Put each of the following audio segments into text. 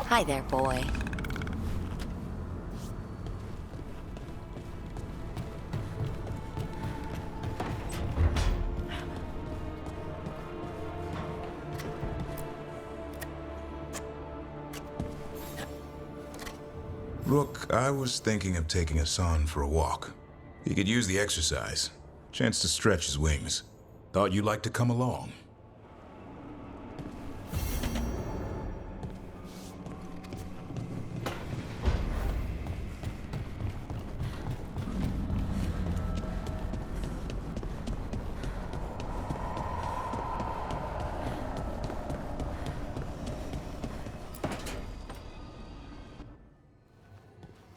Hi there, boy. Rook, I was thinking of taking Assan for a walk. He could use the exercise. Chance to stretch his wings. Thought you'd like to come along.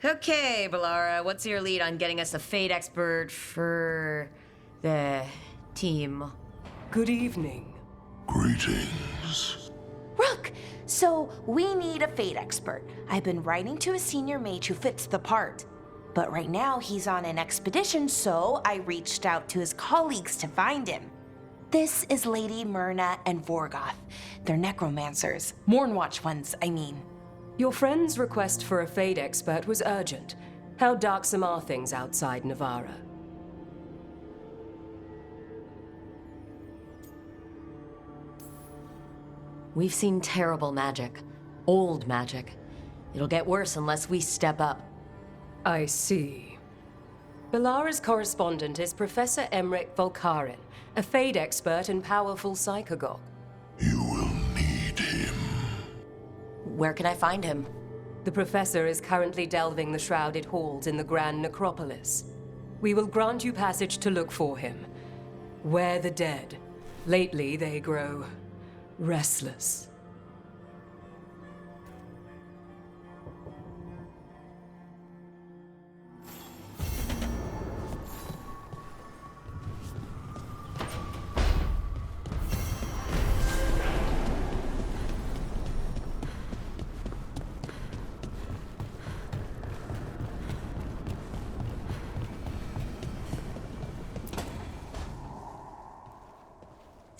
Okay, Balara, what's your lead on getting us a fate expert for the team? Good evening. Greetings. Rook! So, we need a fate expert. I've been writing to a senior mage who fits the part. But right now, he's on an expedition, so I reached out to his colleagues to find him. This is Lady Myrna and Vorgoth. They're necromancers. Mournwatch ones, I mean. Your friend's request for a fate expert was urgent. How darksome are things outside Navarra? We've seen terrible magic. Old magic. It'll get worse unless we step up. I see. Balara's correspondent is Professor Emmerich Volkarin, a fate expert and powerful psychagogue. You will need him. Where can I find him? The professor is currently delving the shrouded halls in the Grand Necropolis. We will grant you passage to look for him. Where the dead. Lately they grow restless.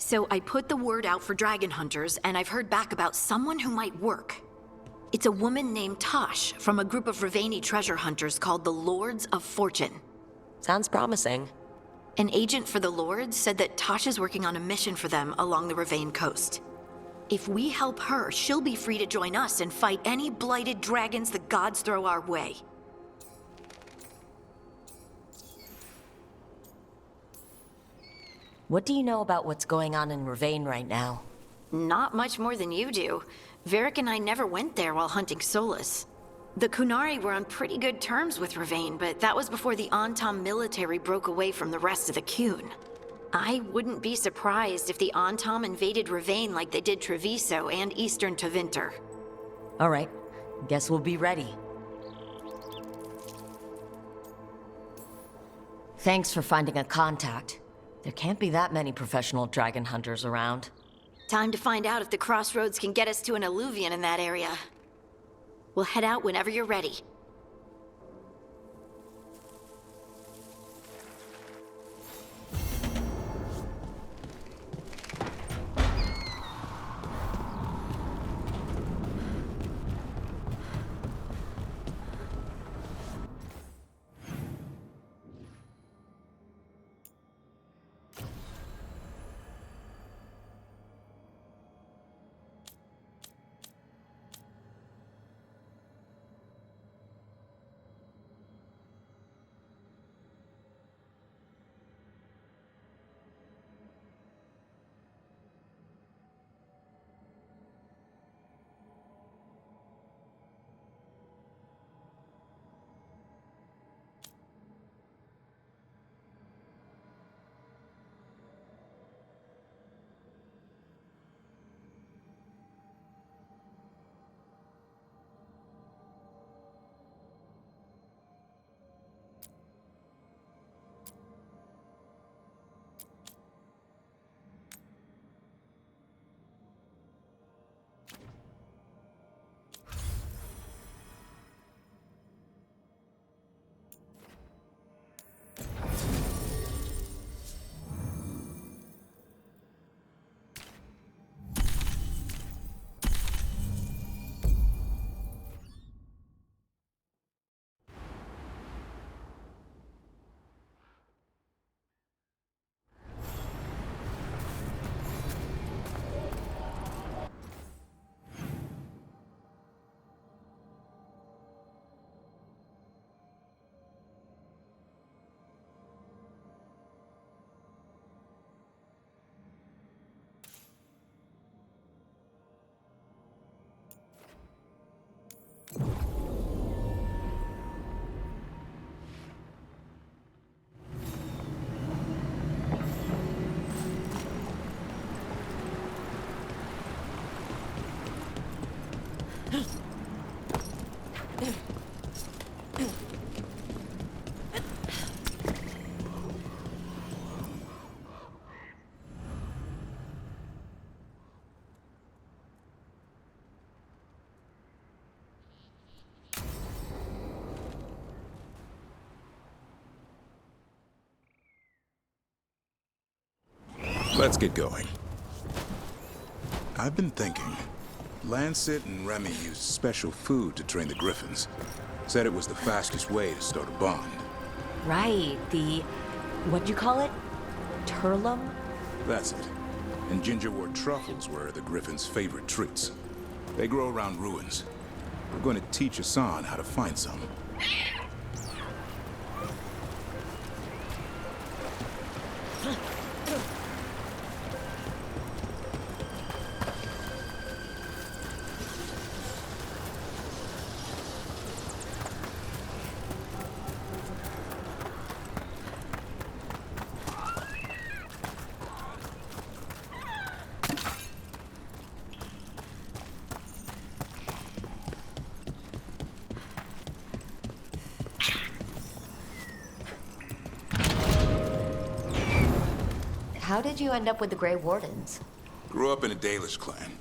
So I put the word out for dragon hunters, and I've heard back about someone who might work. It's a woman named Tosh from a group of Ravani treasure hunters called the Lords of Fortune. Sounds promising. An agent for the Lords said that Tosh is working on a mission for them along the Ravane coast. If we help her, she'll be free to join us and fight any blighted dragons the gods throw our way. What do you know about what's going on in Ravane right now? Not much more than you do. Varric and I never went there while hunting Solus. The Kunari were on pretty good terms with Ravane, but that was before the Antam military broke away from the rest of the Kun. I wouldn't be surprised if the Antam invaded Ravane like they did Treviso and Eastern Tevinter. All right, guess we'll be ready. Thanks for finding a contact. There can't be that many professional dragon hunters around. Time to find out if the crossroads can get us to an alluvion in that area. We'll head out whenever you're ready. Let's get going. I've been thinking. Lancet and Remy used special food to train the griffins. Said it was the fastest way to start a bond. Right, what'd you call it? Turlum? That's it. And gingerwort truffles were the griffins' favorite treats. They grow around ruins. We're going to teach Assan how to find some. How did you end up with the Grey Wardens? Grew up in a Dalish clan.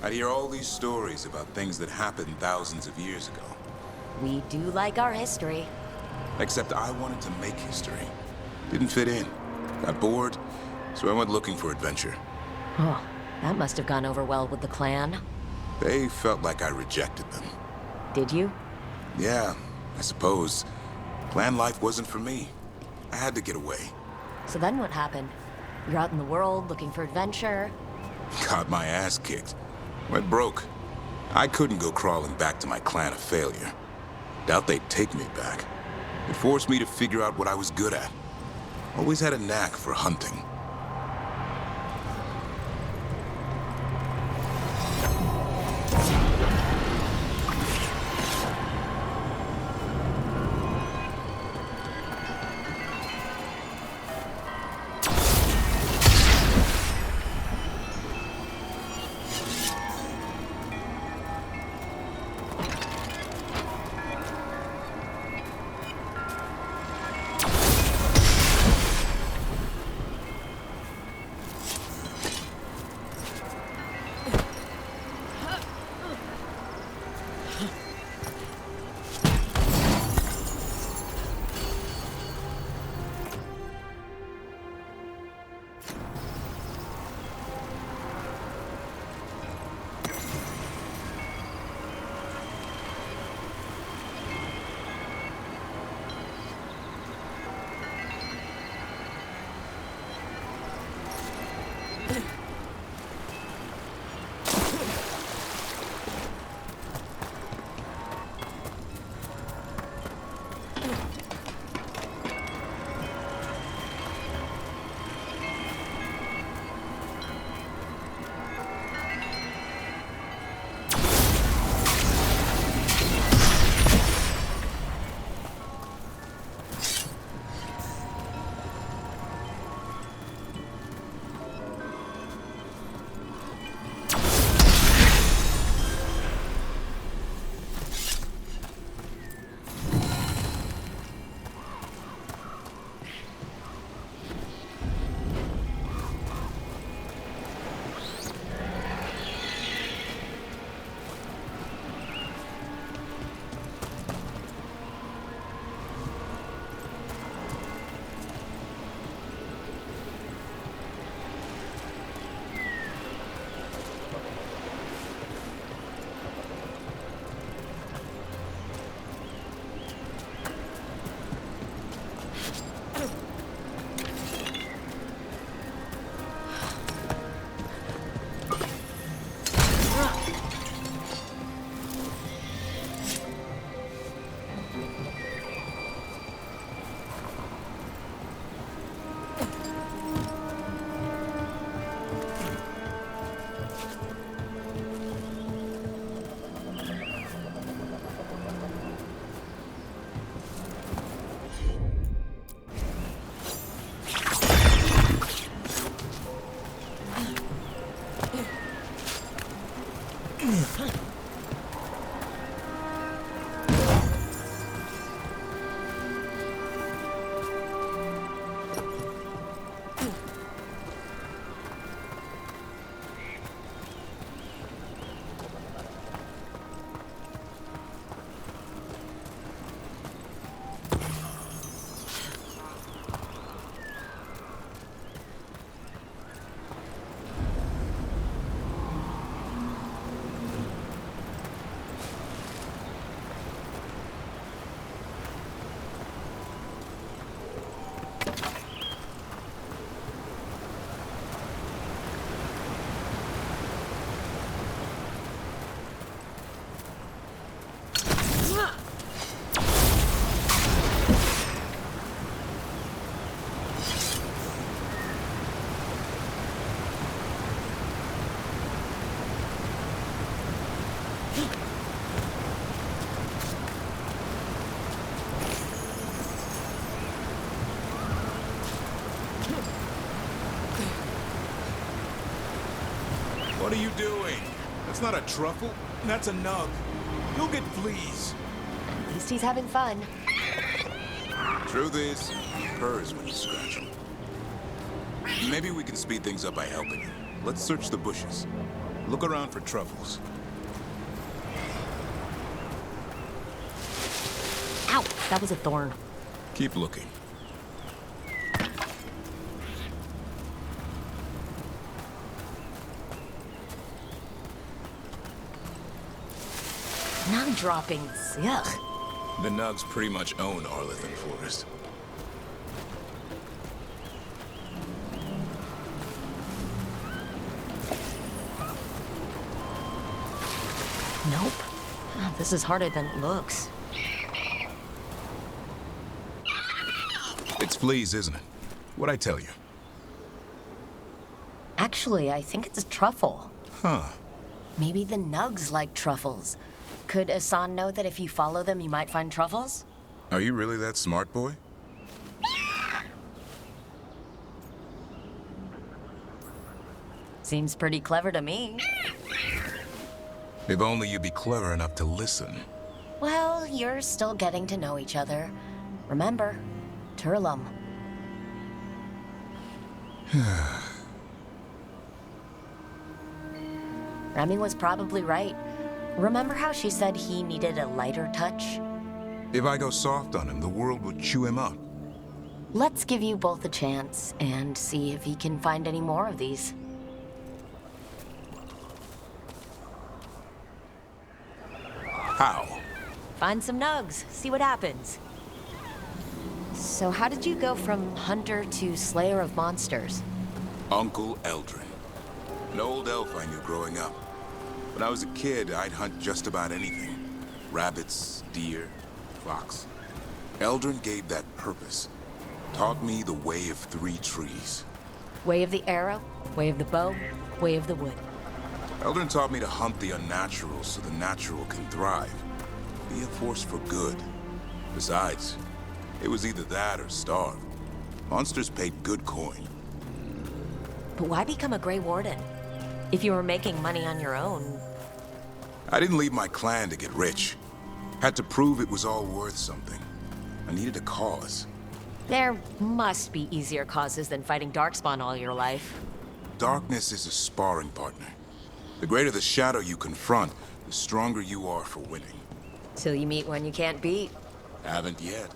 I'd hear all these stories about things that happened thousands of years ago. We do like our history. Except I wanted to make history. Didn't fit in. Got bored, so I went looking for adventure. Oh, that must have gone over well with the clan. They felt like I rejected them. Did you? Yeah, I suppose. Clan life wasn't for me. I had to get away. So then what happened? You're out in the world looking for adventure. Got my ass kicked. Went broke. I couldn't go crawling back to my clan of failure. Doubt they'd take me back. It forced me to figure out what I was good at. Always had a knack for hunting. What are you doing? That's not a truffle. That's a nug. You'll get fleas. At least he's having fun. Truth is, he purrs when you scratch him. Maybe we can speed things up by helping him. Let's search the bushes. Look around for truffles. Ow! That was a thorn. Keep looking. Nug droppings. Yuck. The Nugs pretty much own Arlithan Forest. Nope. This is harder than it looks. It's fleas, isn't it? What'd I tell you? Actually, I think it's a truffle. Huh. Maybe the Nugs like truffles. Could Assan know that if you follow them, you might find truffles? Are you really that smart, boy? Seems pretty clever to me. If only you'd be clever enough to listen. Well, you're still getting to know each other. Remember, Turlum. Remy was probably right. Remember how she said he needed a lighter touch? If I go soft on him, the world will chew him up. Let's give you both a chance and see if he can find any more of these. How? Find some nugs, see what happens. So how did you go from hunter to slayer of monsters? Uncle Eldrin. An old elf I knew growing up. When I was a kid, I'd hunt just about anything. Rabbits, deer, fox. Eldrin gave that purpose. Taught me the way of 3 trees. Way of the arrow, way of the bow, way of the wood. Eldrin taught me to hunt the unnatural so the natural can thrive. Be a force for good. Besides, it was either that or starve. Monsters paid good coin. But why become a Grey Warden? If you were making money on your own. I didn't leave my clan to get rich. Had to prove it was all worth something. I needed a cause. There must be easier causes than fighting Darkspawn all your life. Darkness is a sparring partner. The greater the shadow you confront, the stronger you are for winning. Till you meet one you can't beat. Haven't yet.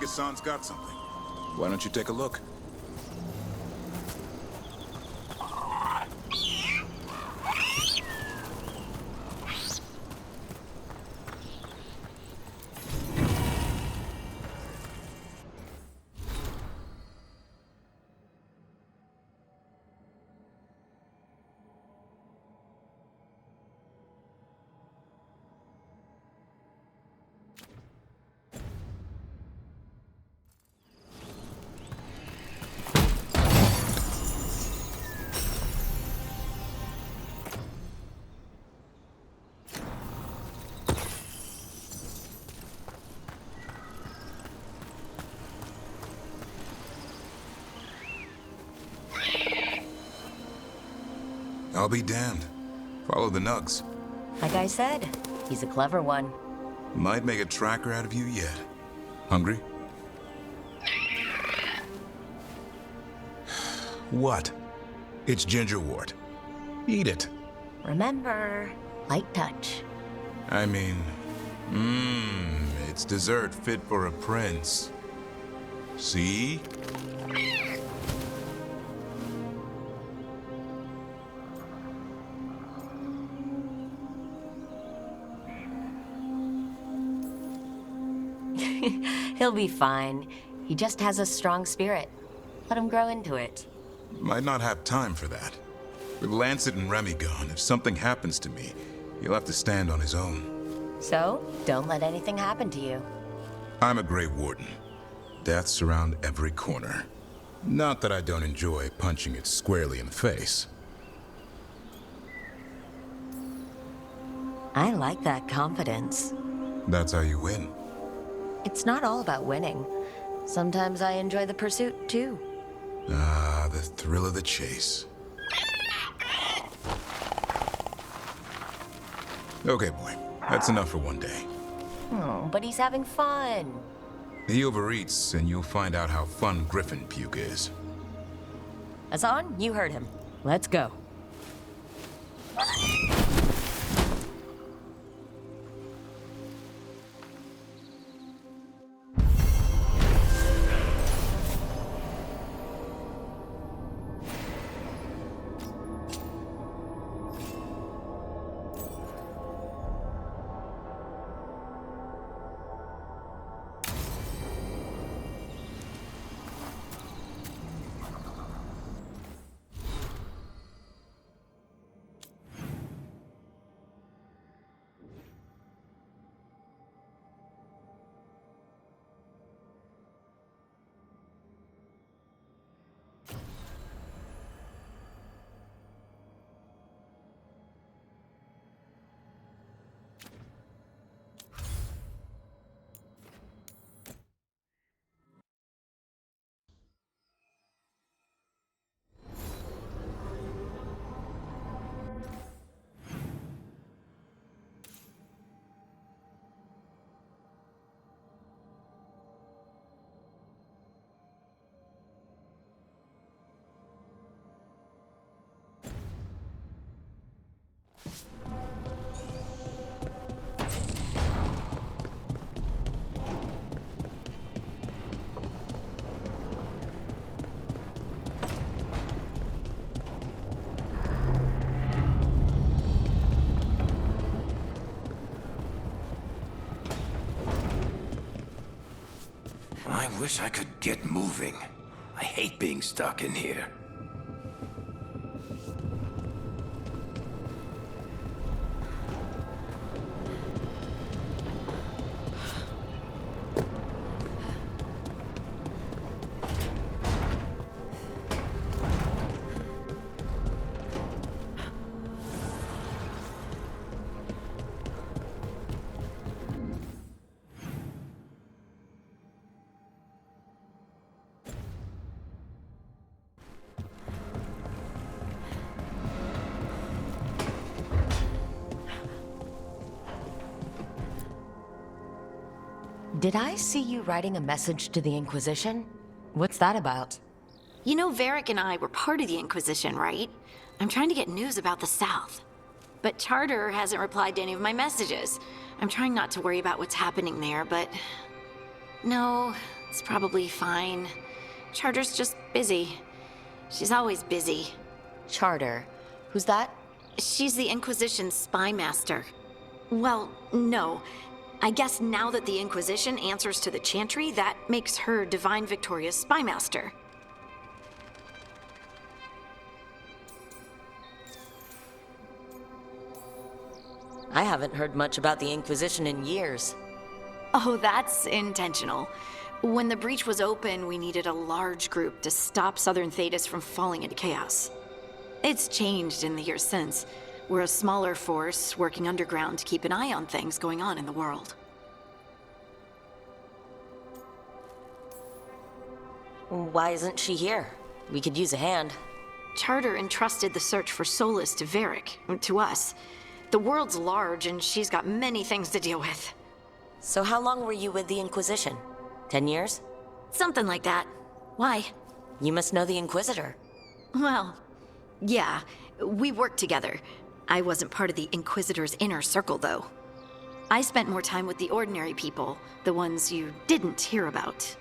Assan's got something. Why don't you take a look? I'll be damned. Follow the nugs. Like I said, he's a clever one. Might make a tracker out of you yet. Hungry? What? It's gingerwort. Eat it. Remember, light touch. I mean, it's dessert fit for a prince. See? He'll be fine. He just has a strong spirit. Let him grow into it. Might not have time for that. With Lancet and Remy gone, if something happens to me, he'll have to stand on his own. So, don't let anything happen to you. I'm a Grey Warden. Death's around every corner. Not that I don't enjoy punching it squarely in the face. I like that confidence. That's how you win. It's not all about winning. Sometimes I enjoy the pursuit, too. Ah, the thrill of the chase. Okay, boy. That's enough for one day. Oh, but he's having fun. He overeats, and you'll find out how fun griffon puke is. Assan, you heard him. Let's go. I wish I could get moving. I hate being stuck in here. Did I see you writing a message to the Inquisition? What's that about? You know, Varric and I were part of the Inquisition, right? I'm trying to get news about the South. But Charter hasn't replied to any of my messages. I'm trying not to worry about what's happening there, but... No, It's probably fine. Charter's just busy. She's always busy. Charter. Who's that? She's the Inquisition's spy master. Well, no. I guess now that the Inquisition answers to the Chantry, that makes her Divine Victoria's spy master. I haven't heard much about the Inquisition in years. Oh, that's intentional. When the breach was open, we needed a large group to stop Southern Thetis from falling into chaos. It's changed in the years since. We're a smaller force working underground to keep an eye on things going on in the world. Why isn't she here? We could use a hand. Charter entrusted the search for Solus to Varric, to us. The world's large and she's got many things to deal with. So how long were you with the Inquisition? 10 years? Something like that. Why? You must know the Inquisitor. Well, yeah, we worked together. I wasn't part of the Inquisitor's inner circle, though. I spent more time with the ordinary people, the ones you didn't hear about.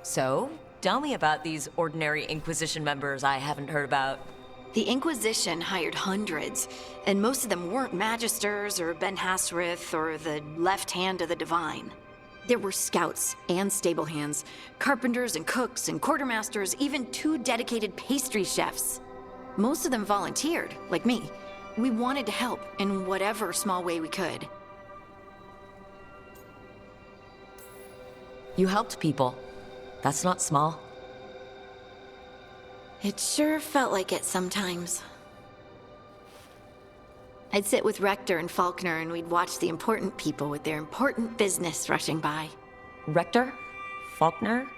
So, tell me about these ordinary Inquisition members I haven't heard about. The Inquisition hired hundreds, and most of them weren't Magisters or Ben Hasrith or the left hand of the Divine. There were scouts and stable hands, carpenters and cooks and quartermasters, even 2 dedicated pastry chefs. Most of them volunteered, like me. We wanted to help in whatever small way we could. You helped people. That's not small. It sure felt like it sometimes. I'd sit with Rector and Faulkner and we'd watch the important people with their important business rushing by. Rector? Faulkner?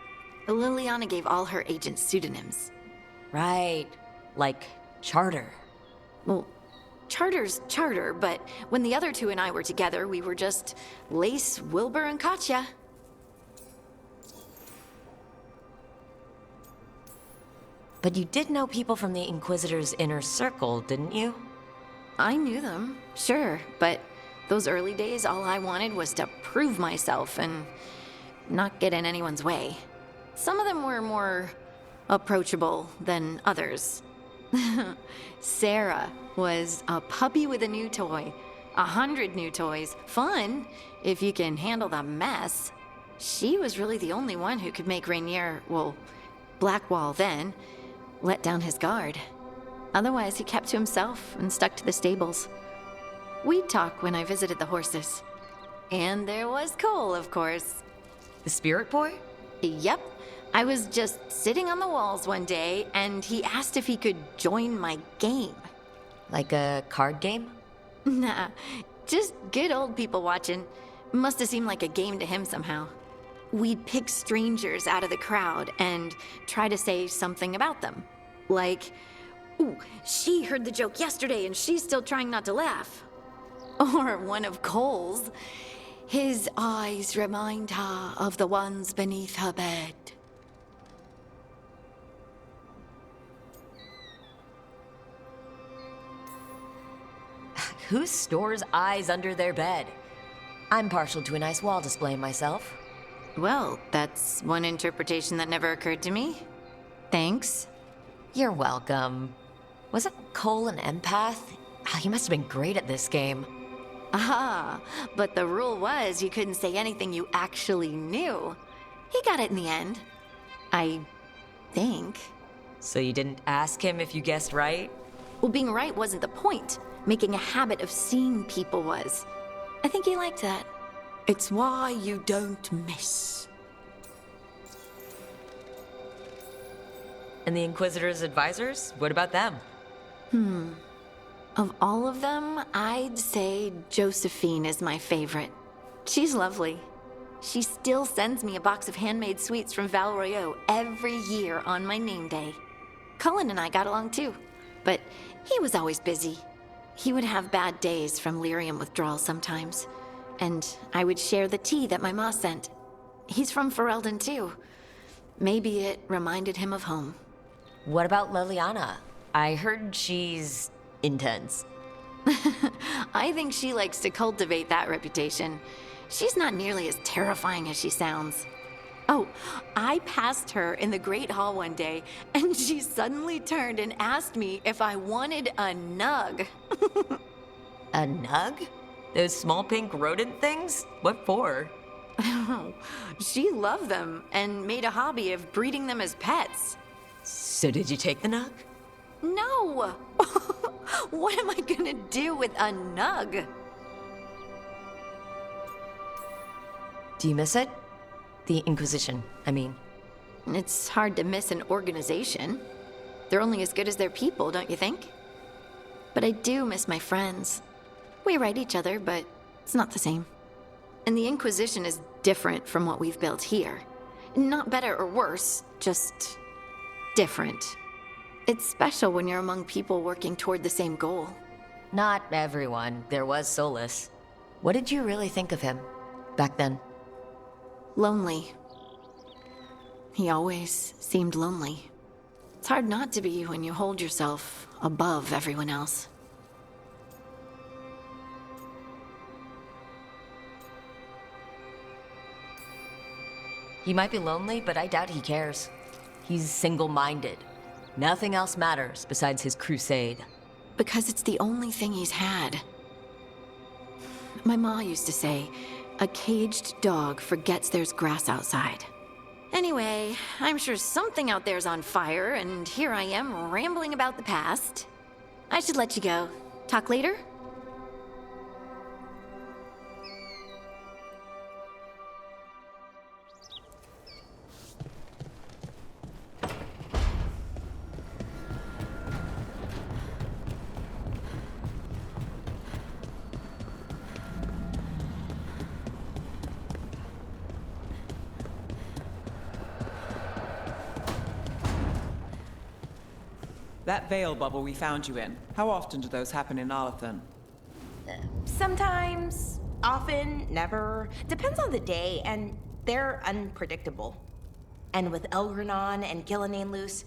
Liliana gave all her agents pseudonyms. Right. Like Charter. Well, Charter's Charter, but when the other 2 and I were together, we were just Lace, Wilbur, and Katya. But you did know people from the Inquisitor's inner circle, didn't you? I knew them, sure, but those early days, all I wanted was to prove myself and not get in anyone's way. Some of them were more approachable than others. Sarah was a puppy with a new toy. 100 new toys. Fun, if you can handle the mess. She was really the only one who could make Rainier, well, Blackwall then, let down his guard. Otherwise, he kept to himself and stuck to the stables. We'd talk when I visited the horses. And there was Cole, of course. The Spirit Boy? Yep. I was just sitting on the walls one day, and he asked if he could join my game. Like a card game? Nah, just good old people watching. Must have seemed like a game to him somehow. We'd pick strangers out of the crowd and try to say something about them. Like, ooh, she heard the joke yesterday and she's still trying not to laugh. Or one of Cole's. His eyes remind her of the ones beneath her bed. Who stores eyes under their bed? I'm partial to a nice wall display myself. Well, that's one interpretation that never occurred to me. Thanks. You're welcome. Wasn't Cole an empath? Oh, he must have been great at this game. Ah, but the rule was you couldn't say anything you actually knew. He got it in the end. I think. So you didn't ask him if you guessed right? Well, being right wasn't the point. Making a habit of seeing people was. I think he liked that. It's why you don't miss. And the Inquisitor's advisors? What about them? Of all of them, I'd say Josephine is my favorite. She's lovely. She still sends me a box of handmade sweets from Val Royeaux every year on my name day. Cullen and I got along too, but he was always busy. He would have bad days from lyrium withdrawal sometimes, and I would share the tea that my ma sent. He's from Ferelden too. Maybe it reminded him of home. What about Liliana? I heard she's intense. I think she likes to cultivate that reputation. She's not nearly as terrifying as she sounds. Oh, I passed her in the Great Hall one day, and she suddenly turned and asked me if I wanted a nug. A nug? Those small pink rodent things? What for? She loved them and made a hobby of breeding them as pets. So did you take the nug? No! What am I gonna do with a nug? Do you miss it? The Inquisition, I mean. It's hard to miss an organization. They're only as good as their people, don't you think? But I do miss my friends. We write each other, but it's not the same. And the Inquisition is different from what we've built here. Not better or worse, just different. It's special when you're among people working toward the same goal. Not everyone. There was Solus. What did you really think of him back then? Lonely. He always seemed lonely. It's hard not to be when you hold yourself above everyone else. He might be lonely, but I doubt he cares. He's single-minded. Nothing else matters besides his crusade. Because it's the only thing he's had. My ma used to say, a caged dog forgets there's grass outside. Anyway, I'm sure something out there's on fire, and here I am rambling about the past. I should let you go. Talk later? That veil bubble we found you in, how often do those happen in Arlathan? Sometimes, often, never. Depends on the day, and they're unpredictable. And with Elgranon and Gillenane loose,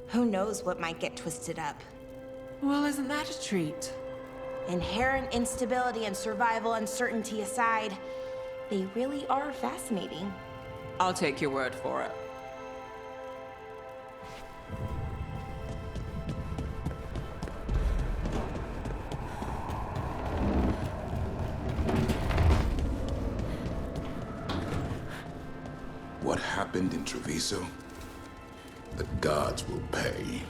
who knows what might get twisted up. Well, isn't that a treat? Inherent instability and survival uncertainty aside, they really are fascinating. I'll take your word for it. What happened in Treviso? The gods will pay.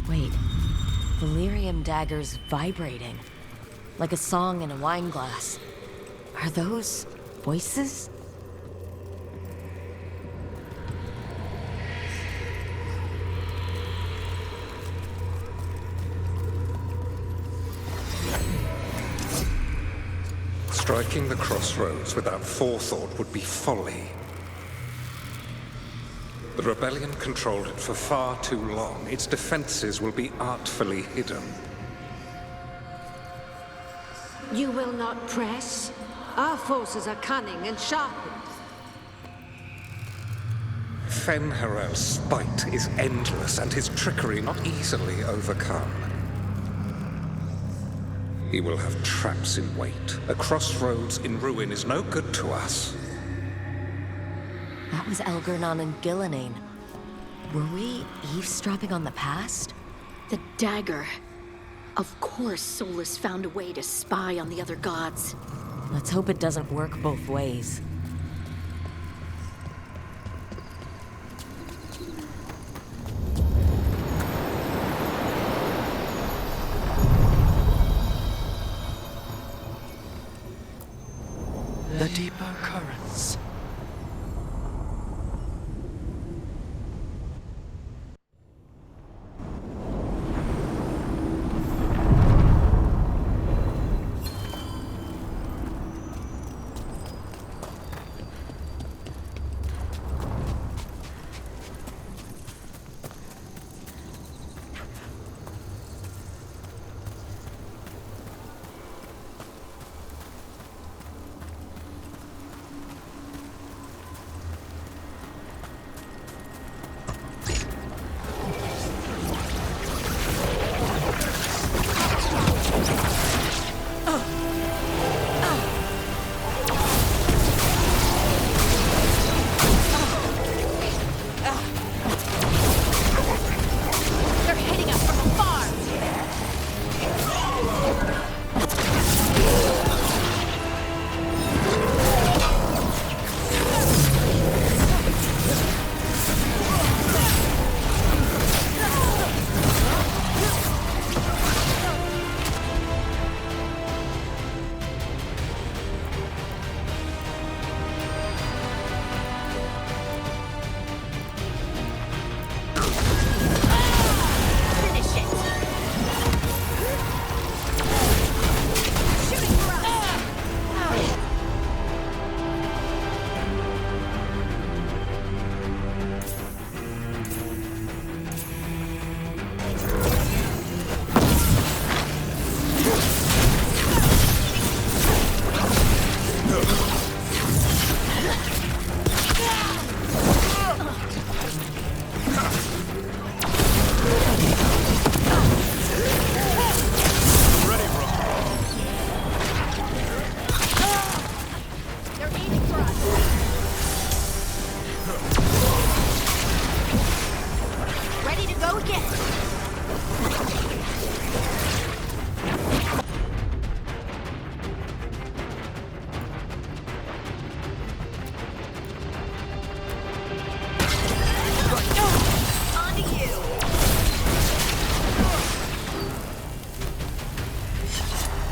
Wait, the lyrium dagger's vibrating, like a song in a wine glass. Are those voices? Striking the crossroads without forethought would be folly. The rebellion controlled it for far too long. Its defenses will be artfully hidden. You will not press? Our forces are cunning and sharpened. Fen'Harel's spite is endless and his trickery not easily overcome. He will have traps in wait. A crossroads in ruin is no good to us. That was Elgernon and Gillenane. Were we eavesdropping on the past? The dagger. Of course Solus found a way to spy on the other gods. Let's hope it doesn't work both ways. The deeper currents.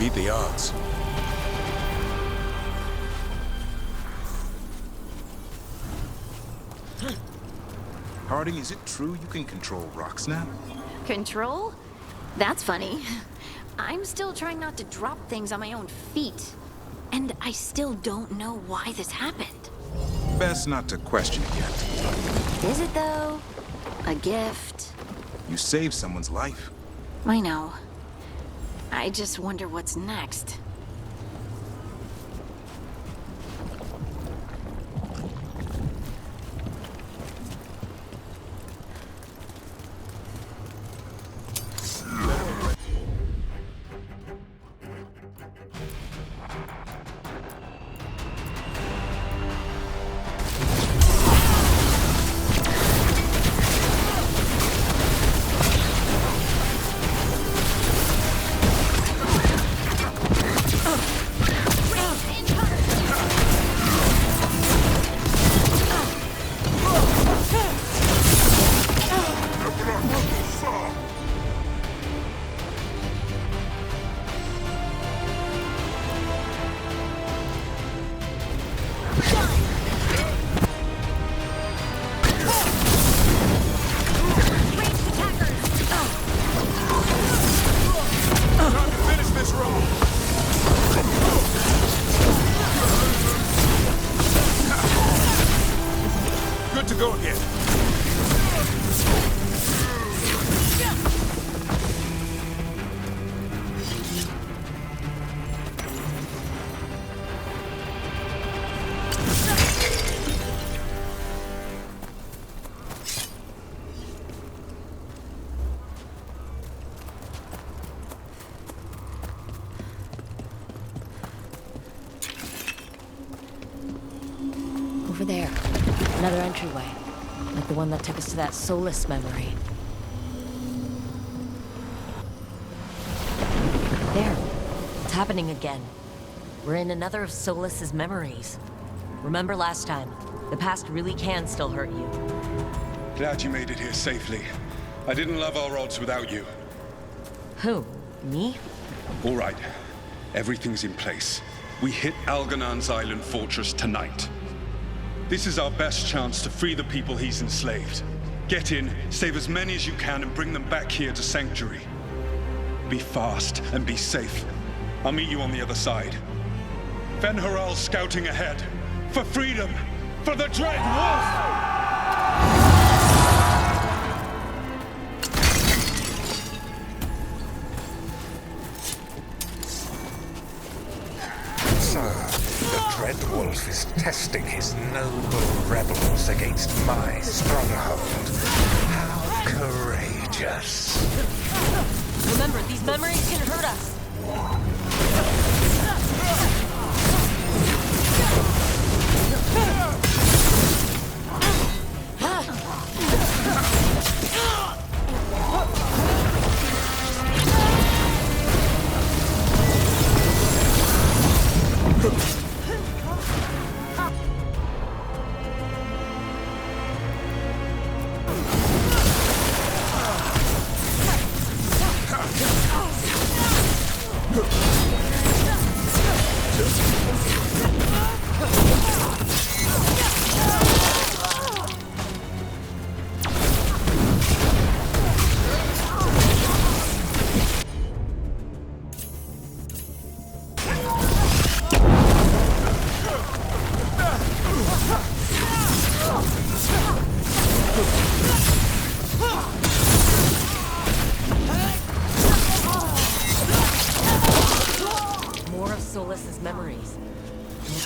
Beat the odds. Harding, is it true you can control rocks now? Control? That's funny. I'm still trying not to drop things on my own feet. And I still don't know why this happened. Best not to question it yet. Is it though? A gift? You saved someone's life. I know. I just wonder what's next. go again. Over there. Another entryway. Like the one that took us to that Solus memory. There. It's happening again. We're in another of Solus's memories. Remember last time? The past really can still hurt you. Glad you made it here safely. I didn't love our odds without you. Who? Me? All right. Everything's in place. We hit Algernon's island fortress tonight. This is our best chance to free the people he's enslaved. Get in, save as many as you can, and bring them back here to Sanctuary. Be fast and be safe. I'll meet you on the other side. Fen-Haral's scouting ahead. For freedom! For the Dread Wolf! The Dread Wolf is testing his noble rebels against my stronghold. How courageous. Remember, these memories can hurt us.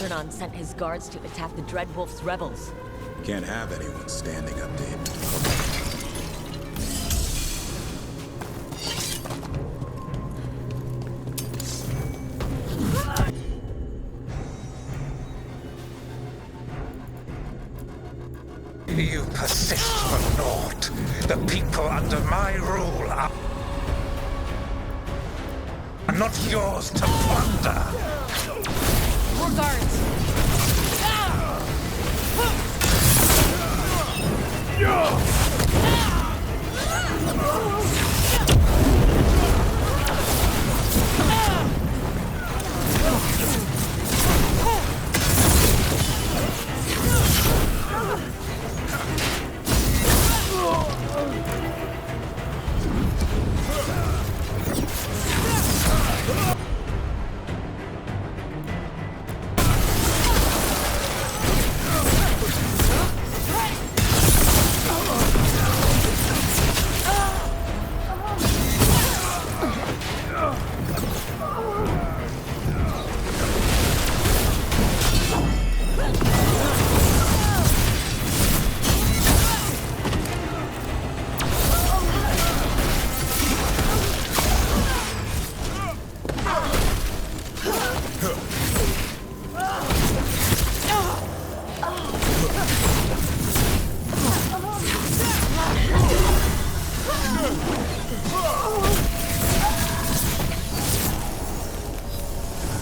Algernon sent his guards to attack the Dreadwolf's rebels. Can't have anyone standing up to him. You persist for naught. The people under my rule are not yours to plunder. More guards!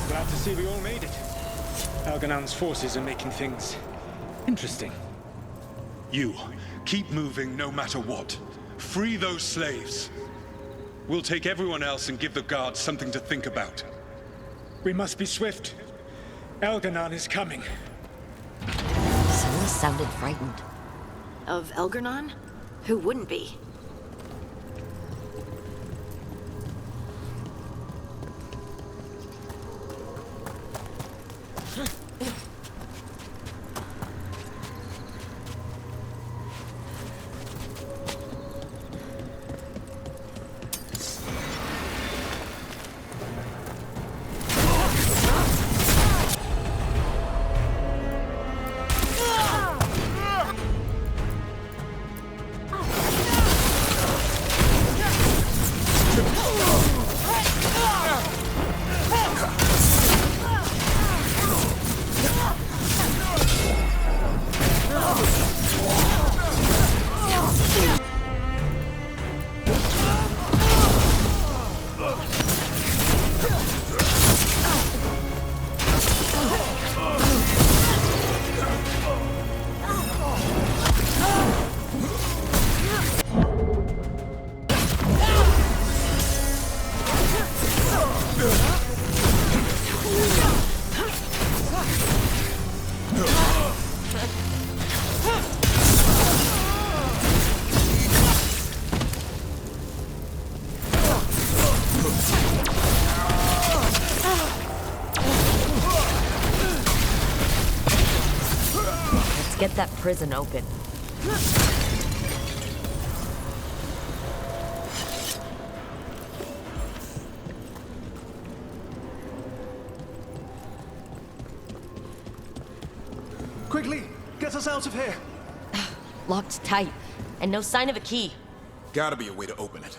Glad to see we all made it. Algernon's forces are making things interesting. You, keep moving no matter what. Free those slaves. We'll take everyone else and give the guards something to think about. We must be swift. Algernon is coming. Someone sounded frightened. Of Algernon? Who wouldn't be? get that prison open. Quickly, get us out of here! Locked tight, and no sign of a key. Gotta be a way to open it.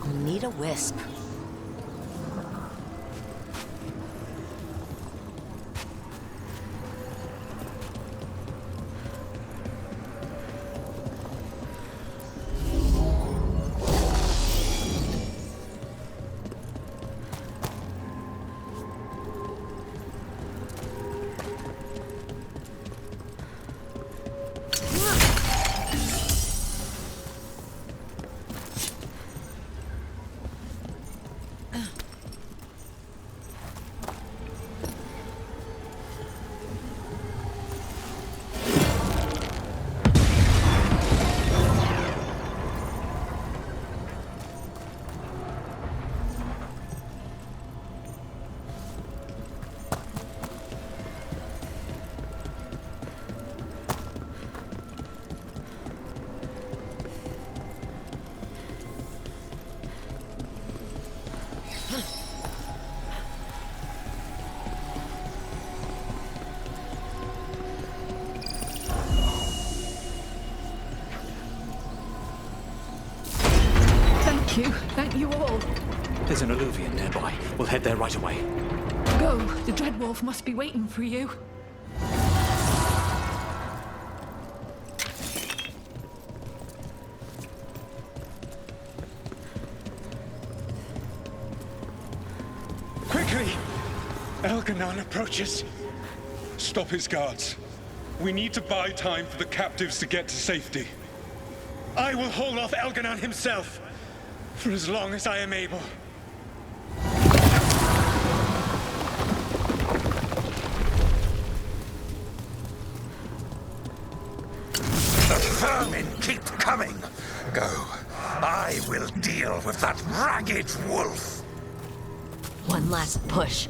I'll need a wisp. Thank you all. There's an alluvion nearby. We'll head there right away. Go. The Dreadwolf must be waiting for you. Quickly! Elganon approaches. Stop his guards. We need to buy time for the captives to get to safety. I will hold off Elganon himself for as long as I am able. The vermin keep coming. Go. I will deal with that ragged wolf. One last push.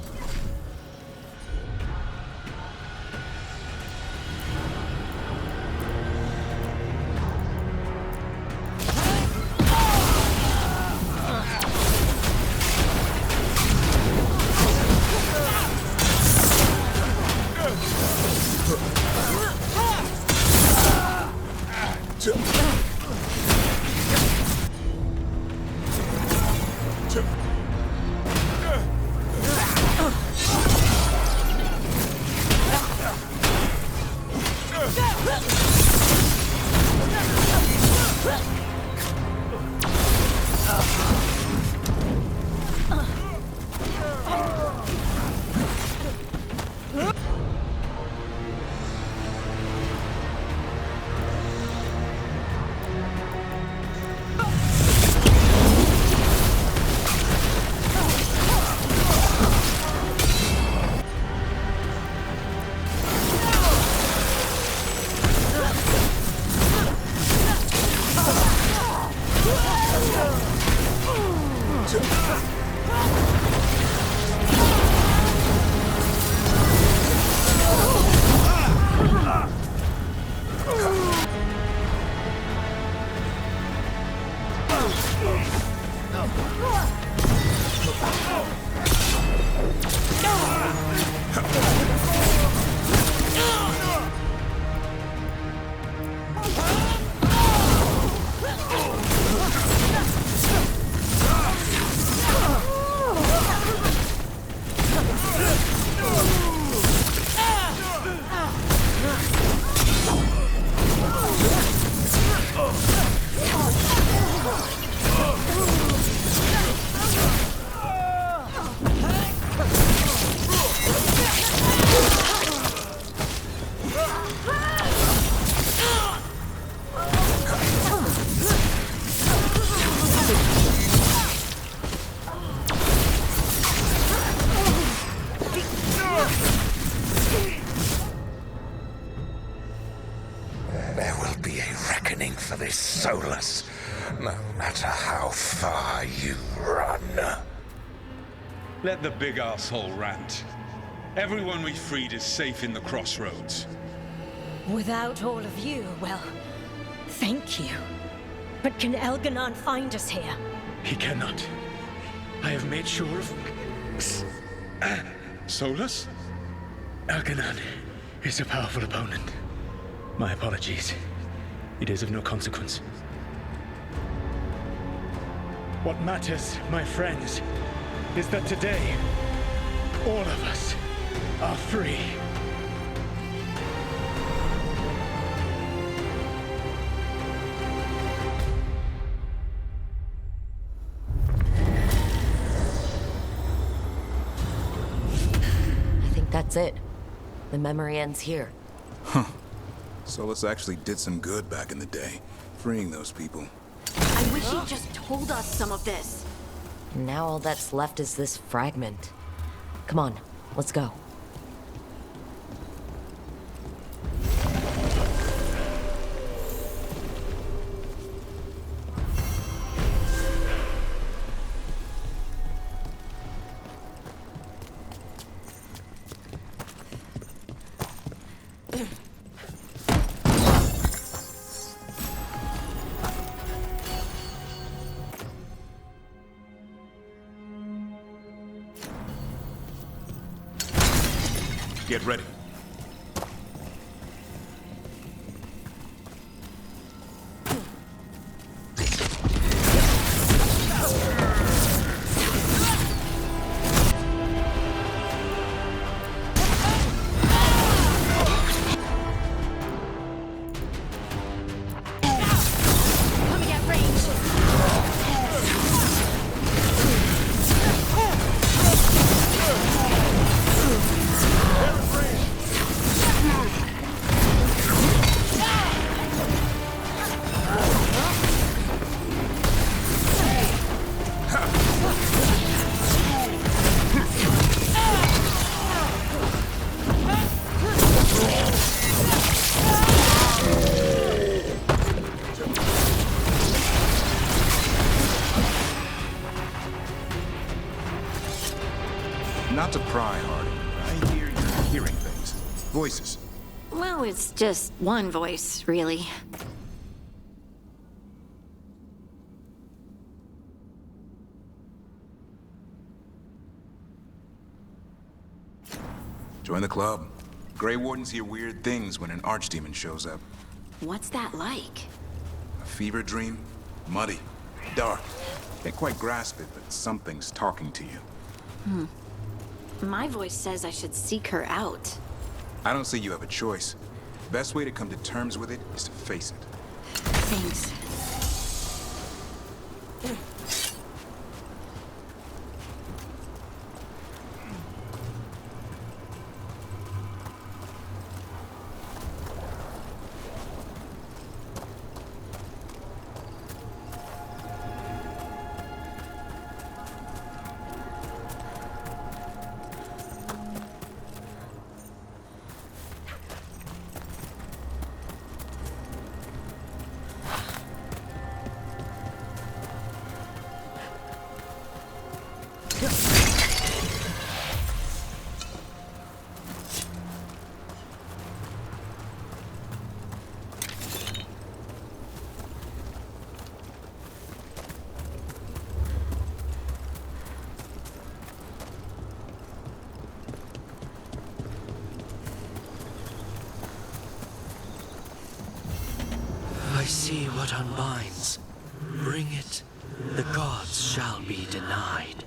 For this Solus, no matter how far you run. Let the big asshole rant. Everyone we freed is safe in the crossroads. Without all of you, well, thank you. But can Elganon find us here? He cannot. I have made sure of... Solus? Elganon is a powerful opponent. My apologies. It is of no consequence. What matters, my friends, is that today, all of us are free. I think that's it. The memory ends here. Huh. Solus actually did some good back in the day, freeing those people. I wish he'd just told us some of this. Now all that's left is this fragment. Come on, let's go. Get ready. Coming at range. Not to pry, Hardy. I hear you're hearing things. Voices. Well, it's just one voice, really. Join the club. Grey Wardens hear weird things when an archdemon shows up. What's that like? A fever dream? Muddy. Dark. Can't quite grasp it, but something's talking to you. My voice says I should seek her out. I don't see you have a choice. Best way to come to terms with it is to face it. Thanks. I see what unbinds. Bring it, the gods shall be denied.